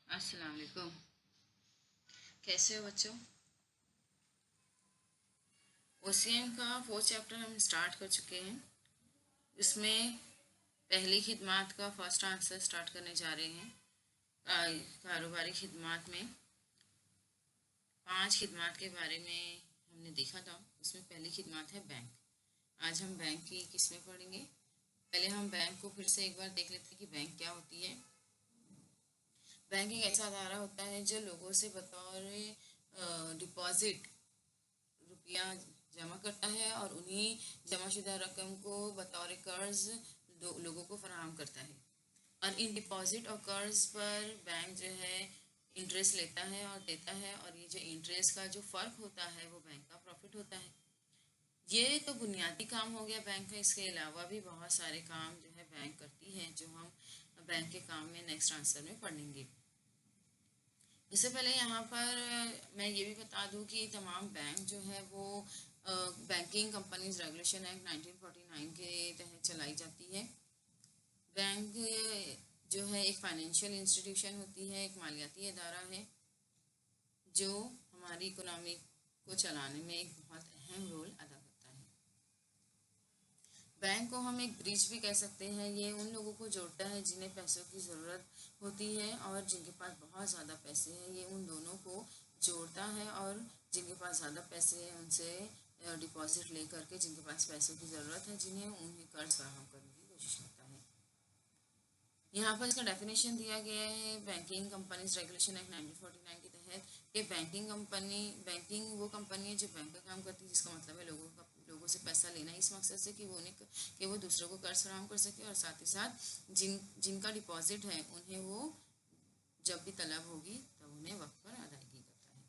अस्सलाम वालेकुम। कैसे हो बच्चों? ओसीएम का 4th चैप्टर हम स्टार्ट कर चुके हैं। इसमें पहली खिदमत का फर्स्ट आंसर स्टार्ट करने जा रहे हैं। कारोबारी खिदमत में 5 खिदमत के बारे में हमने देखा था। उसमें पहली खिदमत है बैंक। आज हम बैंक की किस्में पढ़ेंगे। पहले हम बैंक को फिर से एक बार देख लेते हैं कि बैंक क्या होती है। बैंक एक ऐसा अदारा होता है जो लोगों से बतौर डिपॉजिट रुपया जमा करता है और उन्हीं जमाशुदा रकम को बतौर कर्ज लोगों को फराहम करता है। और इन डिपॉजिट और कर्ज पर बैंक जो है इंटरेस्ट लेता है और देता है, और ये जो इंटरेस्ट का जो फ़र्क होता है वो बैंक का प्रॉफिट होता है। ये तो बुनियादी काम हो गया बैंक का। इसके अलावा भी बहुत सारे काम जो है बैंक करती है, जो हम बैंक के काम में नेक्स्ट आंसर में पढ़ेंगे। इससे पहले यहाँ पर मैं ये भी बता दूँ कि तमाम बैंक जो है वो बैंकिंग कंपनीज रेगुलेशन एक्ट 1949 के तहत चलाई जाती है। बैंक जो है एक फाइनेंशियल इंस्टीट्यूशन होती है, एक मालियाती अदारा है जो हमारी इकोनॉमी को चलाने में एक बहुत अहम रोल अदा करता है। बैंक को हम एक ब्रिज भी कह सकते हैं। ये उन लोगों को जोड़ता है जिन्हें पैसों की ज़रूरत होती है और जिनके पास बहुत ज़्यादा पैसे हैं। ये उन दोनों को जोड़ता है और जिनके पास ज़्यादा पैसे हैं उनसे डिपॉजिट ले करके जिनके पास पैसों की ज़रूरत है उन्हें कर्ज फराहम करने की कोशिश करता है। यहाँ पर इसका डेफिनेशन दिया गया है बैंकिंग कंपनीज रेगुलेशन एक्ट 1949 के तहत कि बैंकिंग वो कंपनी है जो बैंक का काम करती है, जिसका मतलब है लोगों से पैसा लेना इस मकसद से कि वो दूसरों को कर्ज फराहम कर सके, और साथ ही साथ जिनका डिपॉजिट है उन्हें वो जब भी तलब होगी तब उन्हें वक्त पर अदायगी करता है।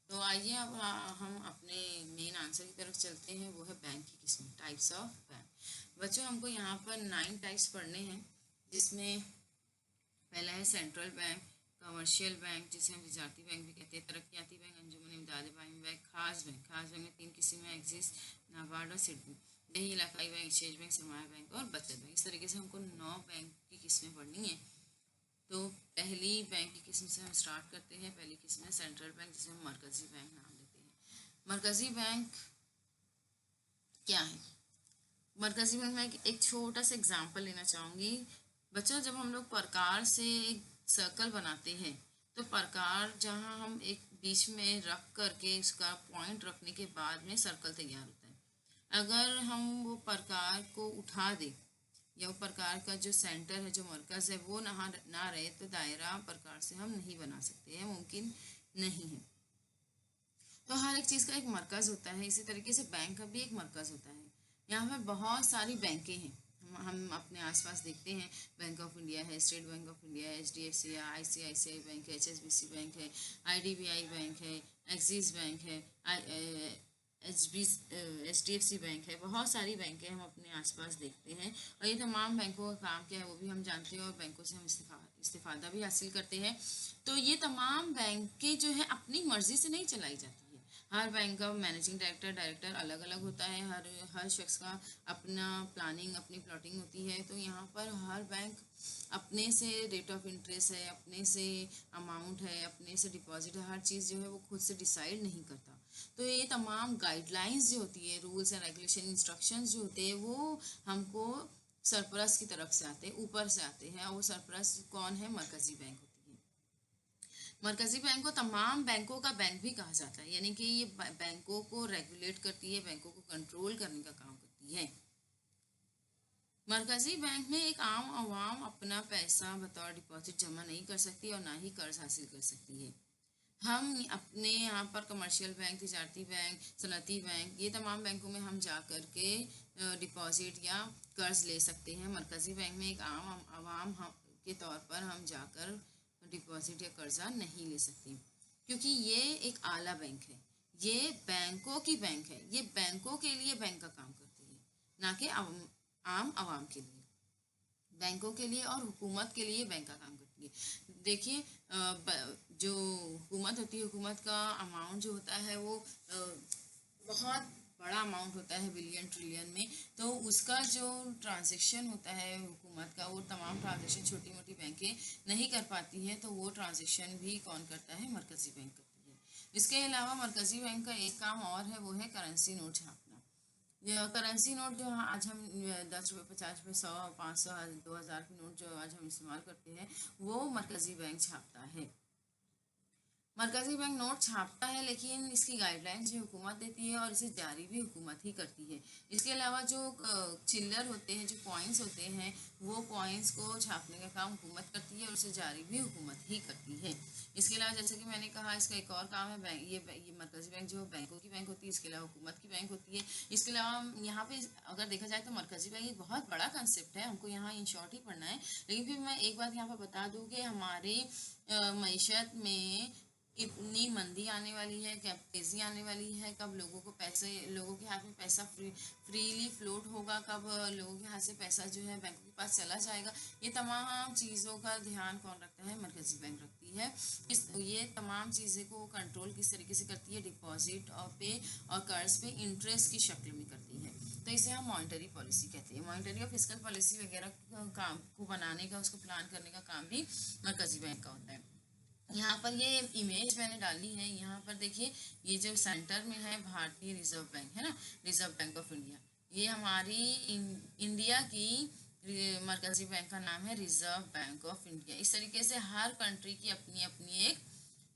तो आइए अब हम अपने मेन आंसर की तरफ चलते हैं। वो है बैंक की किस्में, टाइप्स ऑफ बैंक। बच्चों हमको यहाँ पर 9 टाइप्स पढ़ने हैं, जिसमें पहला है सेंट्रल बैंक, कमर्शियल बैंक जिसे हम तजारती बैंक भी कहते हैं, तरक्याती बैंक, अंजुमन इमदाद बैंक, खास बैंक। खास बैंक में 3 किस्म है, एक्सिस, नाबार्ड और सिडबी। देही इलाकाई बैंक, एक्सचेंज बैंक, सरमाया बैंक और बचत बैंक। इस तरीके से हमको 9 बैंक की किस्में पढ़नी है। तो पहली बैंक की किस्म से हम स्टार्ट करते हैं। पहली किस्म है सेंट्रल बैंक, जिसे हम मरकजी बैंक नाम देते हैं। मरकजी बैंक क्या है? मरकजी बैंक में एक छोटा सा एग्जाम्पल लेना चाहूँगी। बच्चों, जब हम लोग प्रकार से एक सर्कल बनाते हैं तो प्रकार जहाँ हम एक बीच में रख करके उसका पॉइंट रखने के बाद में सर्कल तैयार होता है। अगर हम वो प्रकार को उठा दें या वो प्रकार का जो सेंटर है, जो मरकज है, वो ना रहे तो दायरा प्रकार से हम नहीं बना सकते हैं, मुमकिन नहीं है। तो हर एक चीज़ का एक मरकज़ होता है। इसी तरीके से बैंक का भी एक मरकज़ होता है। यहाँ पर बहुत सारी बैंकें हैं। हम अपने आसपास देखते हैं, बैंक ऑफ इंडिया है, स्टेट बैंक ऑफ इंडिया है, HDFC है, ICICI बैंक है, HSBC बैंक है, IDBI बैंक है, एक्सिस बैंक है, HDFC बैंक है। बहुत सारी बैंकें हम अपने आसपास देखते हैं, और ये तमाम बैंकों का काम क्या है वो भी हम जानते हैं, और बैंकों से हम इस्तिफादा भी हासिल करते हैं। तो ये तमाम बैंकें जो है अपनी मर्जी से नहीं चलाई जाती है। हर बैंक का मैनेजिंग डायरेक्टर अलग अलग होता है। हर शख्स का अपना प्लानिंग, अपनी प्लॉटिंग होती है। तो यहाँ पर हर बैंक अपने से रेट ऑफ इंटरेस्ट है, अपने से अमाउंट है, अपने से डिपॉजिट है, हर चीज़ जो है वो खुद से डिसाइड नहीं करता। तो ये तमाम गाइडलाइंस जो होती है, रूल्स एंड रेगुलेशन, इंस्ट्रक्शंस जो होते हैं, वो हमको सरपरस्त की तरफ से आते हैं, ऊपर से आते हैं। और वो सरपरस्त कौन है? मरकजी बैंक होती है। मरकजी बैंक को तमाम बैंकों का बैंक भी कहा जाता है, यानी कि ये बैंकों को रेगुलेट करती है, बैंकों को कंट्रोल करने का काम करती है। मरकजी बैंक में एक आम आवाम अपना पैसा बतौर डिपॉजिट जमा नहीं कर सकती और ना ही कर्ज हासिल कर सकती है। हम अपने यहाँ पर कमर्शियल बैंक, तिजारती बैंक, सनती बैंक, ये तमाम बैंकों में हम जा कर के डिपॉजिट या कर्ज ले सकते हैं। मरकजी बैंक में एक आम आवाम के तौर पर हम जाकर डिपॉजिट या कर्जा नहीं ले सकते, क्योंकि ये एक आला बैंक है। ये बैंकों की बैंक है। ये बैंकों के लिए बैंक का काम करती है, ना कि आम आवाम के लिए। बैंकों के लिए और हुकूमत के लिए बैंक का काम करती है। देखिए, जो हुकूमत होती है, हुकूमत का अमाउंट जो होता है वो बहुत बड़ा अमाउंट होता है, बिलियन ट्रिलियन में। तो उसका जो ट्रांजैक्शन होता है हुकूमत का, वो वो तमाम ट्रांजेक्शन छोटी मोटी बैंकें नहीं कर पाती हैं, तो वो ट्रांजेक्शन भी कौन करता है? मरकज़ी बैंक करती है। इसके अलावा मरकज़ी बैंक का एक काम और है, वो है करेंसी नोट छापना। करेंसी नोट जो आज हम 10 रुपये, 50 रुपये, 100, 500, 2000 की नोट जो आज हम इस्तेमाल करते हैं, वो मरकज़ी बैंक छापता है। मरकज़ी बैंक नोट छापता है, लेकिन इसकी गाइडलाइंस जो हुकूमत देती है और इसे जारी भी हुकूमत ही करती है। इसके अलावा जो चिल्लर होते हैं, जो कॉइन्स होते हैं, वो कॉइन्स को छापने का काम हुकूमत करती है और उसे जारी भी हुकूमत ही करती है। इसके अलावा जैसे कि मैंने कहा, इसका एक और काम है बैंक, ये मरकज़ी बैंक जो बैंकों की बैंक होती है, इसके अलावा हुकूमत की बैंक होती है। इसके अलावा यहाँ पे अगर देखा जाए तो मरकज़ी बैंक एक बहुत बड़ा कंसेप्ट है, हमको यहाँ इन शॉर्ट ही पढ़ना है। लेकिन फिर मैं एक बात यहाँ पर बता दूँ कि हमारे मईशत में इतनी मंदी आने वाली है, कब तेज़ी आने वाली है, कब लोगों के हाथ में पैसा फ्रीली फ्लोट होगा, कब लोगों के हाथ से पैसा जो है बैंकों के पास चला जाएगा, ये तमाम चीज़ों का ध्यान कौन रखता है? मरकज़ी बैंक रखती है। ये तमाम चीज़ें को कंट्रोल किस तरीके से करती है? डिपॉजिट और पे और कर्ज पे इंटरेस्ट की शक्ल में करती है। तो इसे हम मॉनेटरी पॉलिसी कहते हैं। मॉनेटरी और फिस्कल पॉलिसी वगैरह काम को बनाने का, उसको प्लान करने का काम भी मरकज़ी बैंक का होता है। यहाँ पर ये इमेज मैंने डाली है, यहाँ पर देखिए, ये जो सेंटर में है भारतीय रिजर्व बैंक है ना, रिजर्व बैंक ऑफ इंडिया। ये हमारी इंडिया की मरकज़ी बैंक का नाम है रिजर्व बैंक ऑफ इंडिया। इस तरीके से हर कंट्री की अपनी अपनी एक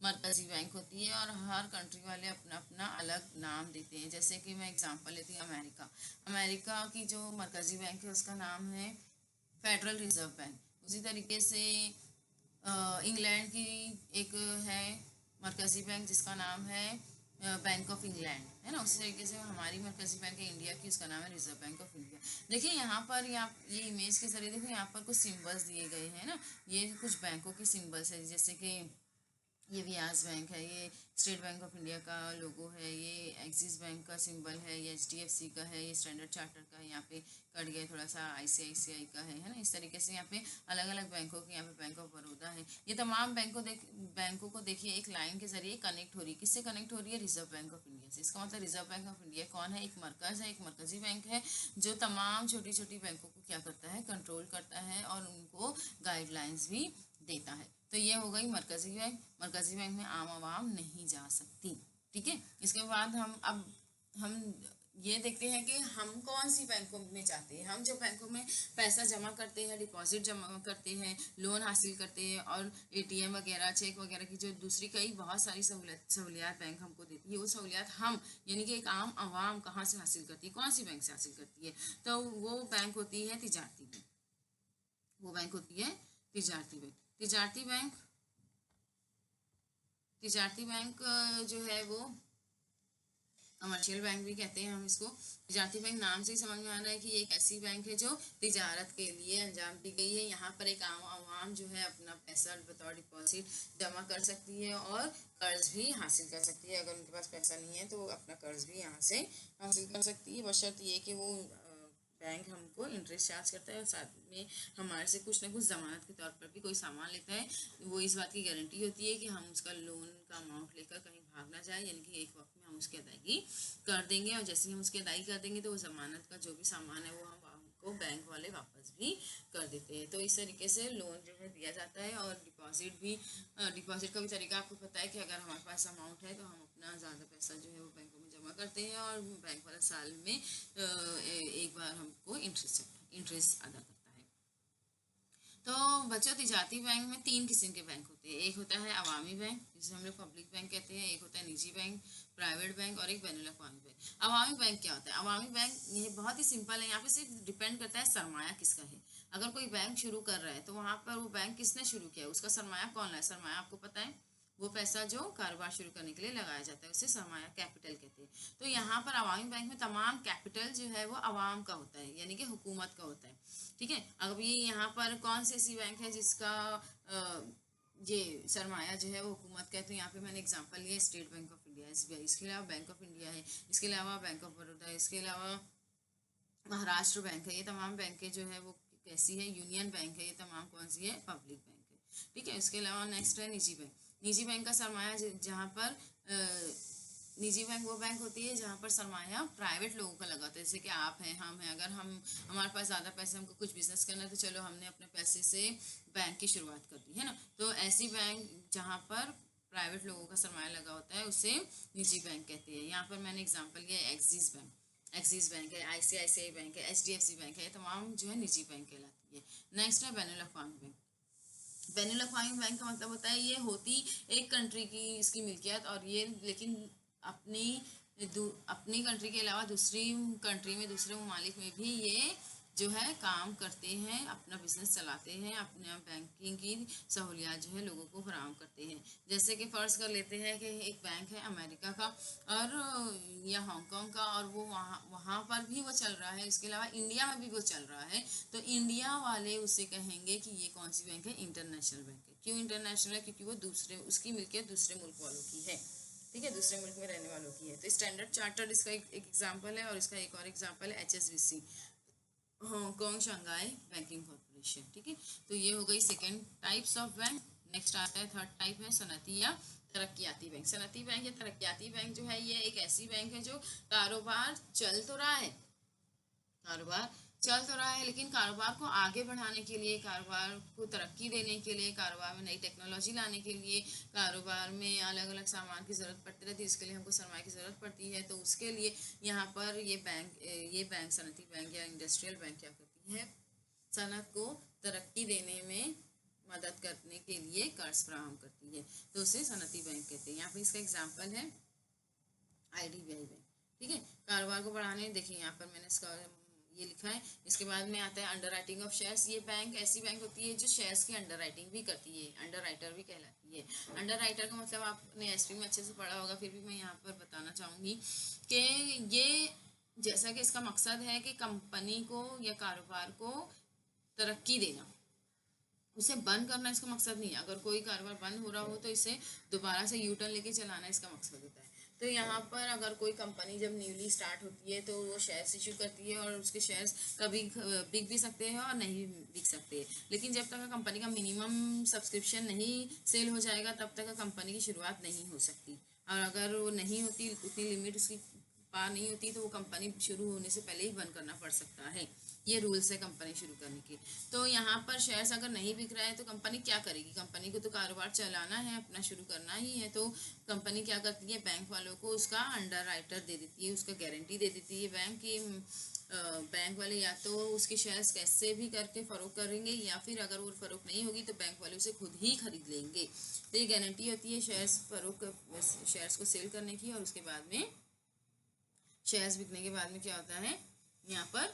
मरकज़ी बैंक होती है और हर कंट्री वाले अपना अपना अलग नाम देते हैं। जैसे कि मैं एग्जांपल लेती हूँ, अमेरिका की जो मरकज़ी बैंक है उसका नाम है फेडरल रिजर्व बैंक। उसी तरीके से इंग्लैंड की एक है मरकज़ी बैंक जिसका नाम है बैंक ऑफ इंग्लैंड, है ना। उसी तरीके से हमारी मरकज़ी बैंक है इंडिया की, उसका नाम है रिजर्व बैंक ऑफ इंडिया। देखिए यहाँ पर ये इमेज के जरिए देखो, यहाँ पर कुछ सिंबल्स दिए गए हैं ना, ये कुछ बैंकों के सिंबल्स है। जैसे कि ये व्यास बैंक है, ये स्टेट बैंक ऑफ इंडिया का लोगो है, ये एक्सिस बैंक का सिंबल है, ये HDFC का है, ये स्टैंडर्ड चार्टर्ड का है, यहाँ पे कट गया थोड़ा सा, ICICI का है ना। इस तरीके से यहाँ पे अलग अलग बैंकों के, यहाँ पे बैंक ऑफ बड़ौदा है। ये तमाम बैंकों को देखिए एक लाइन के जरिए कनेक्ट हो रही है। किससे कनेक्ट हो रही है? रिजर्व बैंक ऑफ इंडिया से। इसका मतलब रिजर्व बैंक ऑफ इंडिया कौन है? एक मरकज़ है, एक मरकज़ी बैंक है जो तमाम छोटी छोटी बैंकों को क्या करता है? कंट्रोल करता है और उनको गाइडलाइंस भी देता है। तो ये हो गई मरकज़ी बैंक। मरकज़ी बैंक में आम आवाम नहीं जा सकती, ठीक है। इसके बाद हम ये देखते हैं कि हम कौन सी बैंकों में जाते हैं। हम जो बैंकों में पैसा जमा करते हैं, डिपॉजिट जमा करते हैं, लोन हासिल करते हैं और ATM वगैरह, चेक वगैरह की जो दूसरी कई बहुत सारी सहूलियात बैंक हमको देती है, वो सहूलियात हम यानी कि एक आम आवाम कहाँ से हासिल करती है? कौन सी बैंक से हासिल करती है? तो वो बैंक होती है तिजारती बैंक। वो बैंक होती है तिजारती बैंक। तिजारती बैंक जो है वो कमर्शियल बैंक भी कहते हैं हम इसको। तिजारती बैंक नाम से ही समझ में आ रहा है कि ये एक ऐसी बैंक है जो तिजारत के लिए अंजाम दी गई है। यहाँ पर एक आम आवाम जो है अपना पैसा बतौर डिपॉजिट जमा कर सकती है और कर्ज भी हासिल कर सकती है। अगर उनके पास पैसा नहीं है तो वो अपना कर्ज भी यहाँ से हासिल कर सकती है, बशर्त ये कि वो बैंक हमको इंटरेस्ट चार्ज करता है और साथ में हमारे से कुछ ना कुछ ज़मानत के तौर पर भी कोई सामान लेता है। वो इस बात की गारंटी होती है कि हम उसका लोन का अमाउंट लेकर कहीं भाग ना जाए, यानी कि एक वक्त में हम उसकी अदायगी कर देंगे और जैसे ही हम उसकी अदायगी कर देंगे तो वो ज़मानत का जो भी सामान है वो हमको बैंक वाले वापस भी कर देते हैं। तो इस तरीके से लोन जो है दिया जाता है। और डिपॉजिट का भी तरीका आपको पता है कि अगर हमारे पास अमाउंट है तो हम अपना ज़्यादा पैसा जो है वो बैंकों में जमा करते हैं और बैंक वाला साल में एक बार हमको इंटरेस्ट अदा करता है। तो बच्चों, तिजारती बैंक में 3 किस्म के बैंक होते हैं। एक होता है अवामी बैंक, जिसे हम लोग पब्लिक बैंक कहते हैं, एक होता है निजी बैंक, प्राइवेट बैंक, और एक बैनुल अक़वामी बैंक। अवामी बैंक क्या होता है? अवामी बैंक ये बहुत ही सिंपल है। यहाँ पे सिर्फ डिपेंड करता है सरमाया किसका है। अगर कोई बैंक शुरू कर रहा है तो वहाँ पर वो बैंक किसने शुरू किया है, उसका सरमाया कौन है? सरमाया आपको पता है, वो पैसा जो कारोबार शुरू करने के लिए लगाया जाता है उसे सरमाया कैपिटल कहते हैं। तो यहाँ पर अवामी बैंक में तमाम कैपिटल जो है वो अवाम का होता है, यानी कि हुकूमत का होता है, ठीक है। अब ये यहाँ पर कौन सी ऐसी बैंक है जिसका ये सरमाया जो है वो हुकूमत का है? तो यहाँ पे मैंने एग्जांपल लिया state bank of India, SBI। इसके अलावा बैंक ऑफ इंडिया है, इसके अलावा बैंक ऑफ बड़ौदा है, इसके अलावा महाराष्ट्र बैंक है। ये तमाम बैंकें जो है वो कैसी है? यूनियन बैंक है। ये तमाम कौन सी है? पब्लिक बैंक है, ठीक है। इसके अलावा नेक्स्ट है निजी बैंक। निजी बैंक का सरमाया जहाँ पर निजी बैंक वो बैंक होती है जहाँ पर सरमाया प्राइवेट लोगों का लगा होता है, जैसे कि आप हैं, हम हैं, अगर हमारे पास ज़्यादा पैसे, हमको कुछ बिजनेस करना है तो चलो हमने अपने पैसे से बैंक की शुरुआत कर दी है ना। तो ऐसी बैंक जहाँ पर प्राइवेट लोगों का सरमाया लगा होता है उसे निजी बैंक कहते हैं। यहाँ पर मैंने एग्जाम्पल लिया एक्सिस बैंक है, ICICI बैंक है, HDFC बैंक है, तमाम जो है निजी बैंक कहलाती है। नेक्स्ट है बैनुल अक़वामी बैंक। बैनुल अक़वामी बैंक का मतलब होता है ये होती एक कंट्री की इसकी मिल्कियत, और ये लेकिन अपनी अपनी कंट्री के अलावा दूसरी कंट्री में, दूसरे ममालिक में भी ये जो है काम करते हैं, अपना बिजनेस चलाते हैं, अपने बैंकिंग की सहूलियात जो है लोगों को फराहम करते हैं। जैसे कि फ़र्ज़ कर लेते हैं कि एक बैंक है अमेरिका का और या हांगकांग का, और वो वहाँ पर भी वो चल रहा है, इसके अलावा इंडिया में भी वो चल रहा है, तो इंडिया वाले उसे कहेंगे कि ये कौन सी बैंक है, इंटरनेशनल बैंक है। क्यों इंटरनेशनल है? क्योंकि वो उसकी मिल्कियत दूसरे मुल्क वालों की है, ठीक है, दूसरे मुल्क में रहने वालों की है। तो स्टैंडर्ड चार्टर्ड इसका एक एग्जाम्पल है, और इसका एक और एग्जाम्पल है HSBC, Hong Kong Shanghai banking corporation, ठीक है। तो ये हो गई second types of bank. Next आता है थर्ड टाइप है सनती या तरक्याती बैंक। सनती बैंक या तरक्याती बैंक जो है ये एक ऐसी बैंक है जो कारोबार चल तो रहा है, कारोबार चल तो रहा है, लेकिन कारोबार को आगे बढ़ाने के लिए, कारोबार को तरक्की देने के लिए, कारोबार में नई टेक्नोलॉजी लाने के लिए, कारोबार में अलग अलग सामान की ज़रूरत पड़ती रहती है, इसके लिए हमको सरमाए की ज़रूरत पड़ती है। तो उसके लिए यहाँ पर ये बैंक सनती बैंक या इंडस्ट्रियल बैंक क्या करती है, सनत को तरक्की देने में मदद करने के लिए कर्ज फराहम करती है, तो उसे सनती बैंक कहते हैं। यहाँ पे इसका एग्जाम्पल है IDBI बैंक, ठीक है। कारोबार को बढ़ाने, देखिए यहाँ पर मैंने इसका ये लिखा है। इसके बाद में आता है अंडर राइटिंग ऑफ शेयर्स। ये बैंक ऐसी बैंक होती है जो शेयर्स की अंडर राइटिंग भी करती है, अंडर राइटर भी कहलाती है। अंडर राइटर का मतलब आपने एसपी में अच्छे से पढ़ा होगा, फिर भी मैं यहाँ पर बताना चाहूँगी कि ये जैसा कि इसका मकसद है कि कंपनी को या कारोबार को तरक्की देना, उसे बंद करना इसका मकसद नहीं है। अगर कोई कारोबार बंद हो रहा हो तो इसे दोबारा से यूटर्न लेके चलाना इसका मकसद होता है। तो यहाँ पर अगर कोई कंपनी जब न्यूली स्टार्ट होती है तो वो शेयर्स इशू करती है, और उसके शेयर्स कभी बिक भी सकते हैं और नहीं बिक सकते, लेकिन जब तक कंपनी का मिनिमम सब्सक्रिप्शन नहीं सेल हो जाएगा तब तक कंपनी की शुरुआत नहीं हो सकती। और अगर वो नहीं होती, उतनी लिमिट उसकी पार नहीं होती, तो वो कंपनी शुरू होने से पहले ही बंद करना पड़ सकता है। ये रूल्स है कंपनी शुरू करने के। तो यहाँ पर शेयर्स अगर नहीं बिक रहा है तो कंपनी क्या करेगी? कंपनी को तो कारोबार चलाना है, अपना शुरू करना ही है, तो कंपनी क्या करती है, बैंक वालों को उसका अंडर राइटर दे देती है, उसका गारंटी दे देती है बैंक की। बैंक वाले या तो उसके शेयर्स कैसे भी करके फ़रोख्त करेंगे, या फिर अगर वो फ़रोख्त नहीं होगी तो बैंक वाले उसे खुद ही खरीद लेंगे। तो ये गारंटी होती है शेयर्स को सेल करने की, और उसके बाद में शेयर्स बिकने के बाद में क्या होता है, यहाँ पर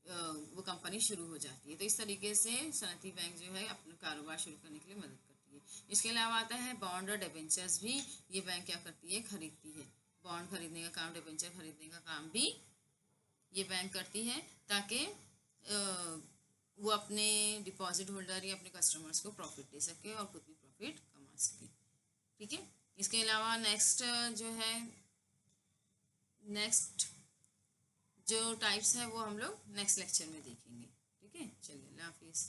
वो कंपनी शुरू हो जाती है। तो इस तरीके से सनती बैंक जो है अपना कारोबार शुरू करने के लिए मदद करती है। इसके अलावा आता है बॉन्ड और डिबेंचर्स भी ये बैंक क्या करती है, खरीदती है। बॉन्ड खरीदने का काम, डिबेंचर खरीदने का काम भी ये बैंक करती है, ताकि वो अपने डिपॉजिट होल्डर या अपने कस्टमर्स को प्रॉफिट दे सके और खुद भी प्रॉफिट कमा सके, ठीक है। इसके अलावा नेक्स्ट जो टाइप्स है वो हम लोग नेक्स्ट लेक्चर में देखेंगे, ठीक है। चलिए, अल्लाह हाफिज़।